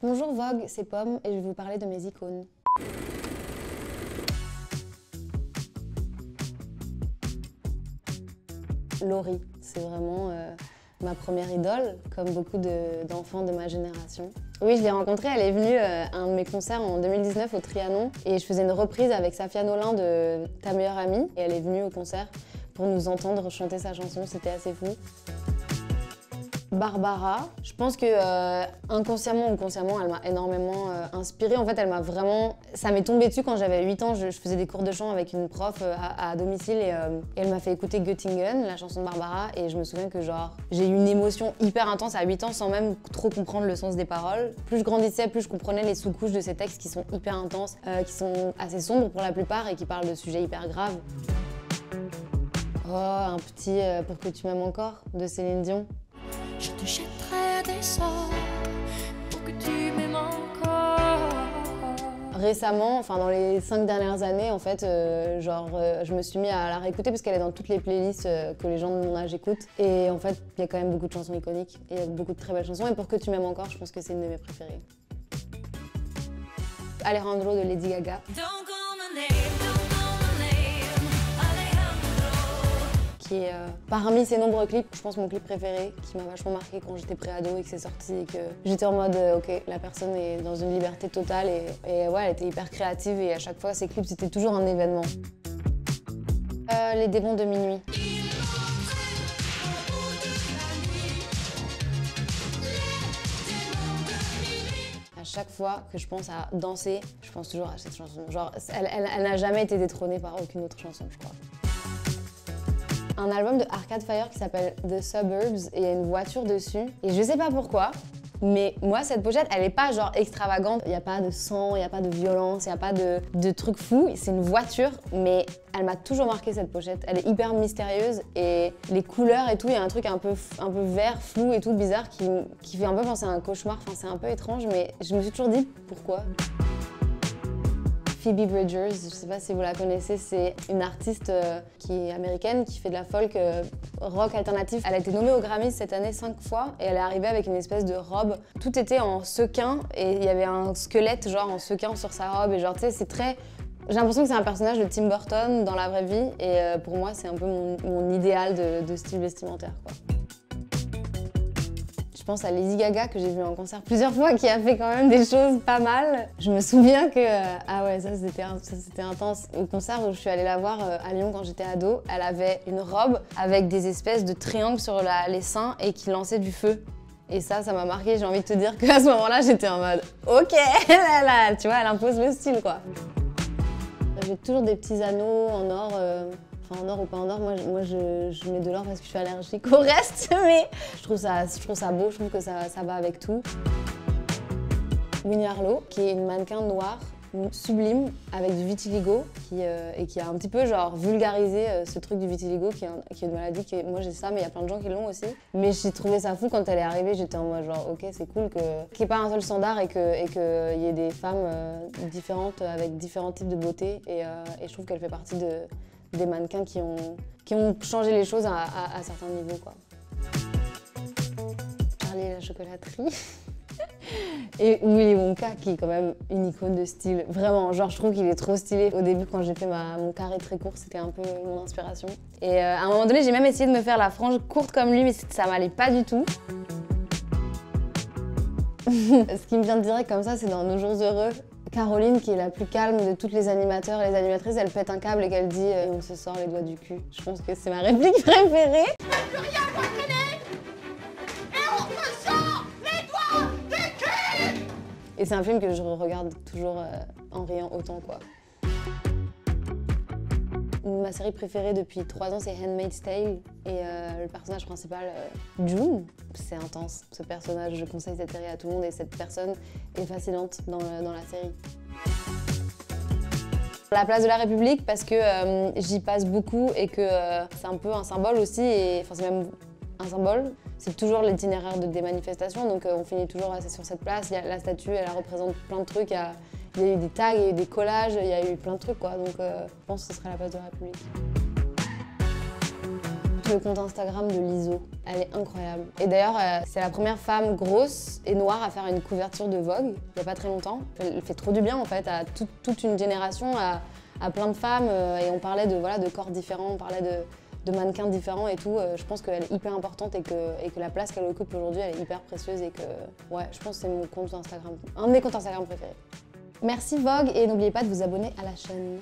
Bonjour Vogue, c'est Pomme et je vais vous parler de mes icônes. Laurie, c'est vraiment ma première idole, comme beaucoup d'enfants de ma génération. Oui, je l'ai rencontrée, elle est venue à un de mes concerts en 2019 au Trianon et je faisais une reprise avec Safia Nolin de Ta meilleure amie et elle est venue au concert pour nous entendre chanter sa chanson, c'était assez fou. Barbara, je pense que inconsciemment ou consciemment, elle m'a énormément inspirée. En fait, elle m'a vraiment... Ça m'est tombé dessus quand j'avais 8 ans. Je faisais des cours de chant avec une prof à domicile et elle m'a fait écouter Göttingen, la chanson de Barbara. Et je me souviens que genre, j'ai eu une émotion hyper intense à 8 ans sans même trop comprendre le sens des paroles. Plus je grandissais, plus je comprenais les sous-couches de ces textes qui sont hyper intenses, qui sont assez sombres pour la plupart et qui parlent de sujets hyper graves. Oh, un petit Pour que tu m'aimes encore de Céline Dion. Je te jetterai des sorts pour que tu m'aimes encore. Récemment, enfin dans les 5 dernières années, en fait, je me suis mis à la réécouter parce qu'elle est dans toutes les playlists que les gens de mon âge écoutent. Et en fait, il y a quand même beaucoup de chansons iconiques et beaucoup de très belles chansons. Et Pour que tu m'aimes encore, je pense que c'est une de mes préférées. Alejandro de Lady Gaga. Qui est parmi ses nombreux clips, je pense mon clip préféré, qui m'a vachement marqué quand j'étais pré-ado et que c'est sorti et que j'étais en mode ok, la personne est dans une liberté totale et ouais, elle était hyper créative et à chaque fois ses clips c'était toujours un événement. Les démons de minuit. À chaque fois que je pense à danser, je pense toujours à cette chanson. Genre, elle n'a jamais été détrônée par aucune autre chanson, je crois. Un album de Arcade Fire qui s'appelle The Suburbs et il y a une voiture dessus. Et je sais pas pourquoi, mais moi cette pochette elle est pas genre extravagante. Il n'y a pas de sang, il n'y a pas de violence, il n'y a pas de trucs fous. C'est une voiture, mais elle m'a toujours marqué cette pochette. Elle est hyper mystérieuse et les couleurs et tout, il y a un truc un peu vert, flou et tout, bizarre qui fait un peu penser à un cauchemar. Enfin, c'est un peu étrange, mais je me suis toujours dit pourquoi. Phoebe Bridgers, je sais pas si vous la connaissez, c'est une artiste qui est américaine, qui fait de la folk rock alternatif. Elle a été nommée au Grammy cette année 5 fois et elle est arrivée avec une espèce de robe. Tout était en sequin et il y avait un squelette genre en sequin sur sa robe et genre tu sais c'est très... J'ai l'impression que c'est un personnage de Tim Burton dans la vraie vie et pour moi c'est un peu mon idéal de style vestimentaire quoi. Je pense à Lady Gaga que j'ai vu en concert plusieurs fois qui a fait quand même des choses pas mal. Je me souviens que, ah ouais ça c'était intense. Au concert où je suis allée la voir à Lyon quand j'étais ado, elle avait une robe avec des espèces de triangles sur les seins et qui lançait du feu. Et ça m'a marqué, j'ai envie de te dire qu'à ce moment-là j'étais en mode ok, là, tu vois elle impose le style quoi. J'ai toujours des petits anneaux en or. Enfin, en or ou pas en or, moi je mets de l'or parce que je suis allergique au reste, mais je trouve ça beau, je trouve que ça va avec tout. Winnie Harlow, qui est une mannequin noire sublime avec du vitiligo et qui a un petit peu genre vulgarisé ce truc du vitiligo qui est une maladie moi j'ai ça mais il y a plein de gens qui l'ont aussi. Mais j'ai trouvé ça fou quand elle est arrivée, j'étais en mode genre ok c'est cool qu'il n'y ait pas un seul standard et qu'il y ait des femmes différentes avec différents types de beauté et je trouve qu'elle fait partie des mannequins qui ont changé les choses à certains niveaux quoi. Charlie et la chocolaterie. Et Willy Wonka qui est quand même une icône de style. Vraiment, genre je trouve qu'il est trop stylé. Au début quand j'ai fait mon carré très court, c'était un peu mon inspiration. Et à un moment donné, j'ai même essayé de me faire la frange courte comme lui, mais ça m'allait pas du tout. Ce qui me vient de direct comme ça, c'est dans Nos jours heureux. Caroline, qui est la plus calme de toutes les animateurs et les animatrices, elle pète un câble et qu'elle dit on se sort les doigts du cul. Je pense que c'est ma réplique préférée. Plus rien doit traîner et on se sort les doigts du cul. Et c'est un film que je regarde toujours en riant autant quoi. Ma série préférée depuis 3 ans, c'est Handmaid's Tale. Et le personnage principal, June, c'est intense. Ce personnage, je conseille cette série à tout le monde et cette personne est fascinante dans la série. La place de la République, parce que j'y passe beaucoup et que c'est un peu un symbole aussi. Enfin, c'est même un symbole. C'est toujours l'itinéraire des manifestations, donc on finit toujours sur cette place. Il y a la statue, elle représente plein de trucs. Il y a eu des tags, il y a eu des collages, il y a eu plein de trucs quoi. Donc je pense que ce serait la place de la République. le compte Instagram de Lizzo. Elle est incroyable. Et d'ailleurs, c'est la première femme grosse et noire à faire une couverture de Vogue, il n'y a pas très longtemps. Elle fait trop du bien en fait à toute une génération, à plein de femmes. Et on parlait de corps différents, on parlait de mannequins différents et tout. Je pense qu'elle est hyper importante et que la place qu'elle occupe aujourd'hui, elle est hyper précieuse et que, ouais, je pense que c'est mon compte Instagram, un de mes comptes Instagram préférés. Merci Vogue et n'oubliez pas de vous abonner à la chaîne.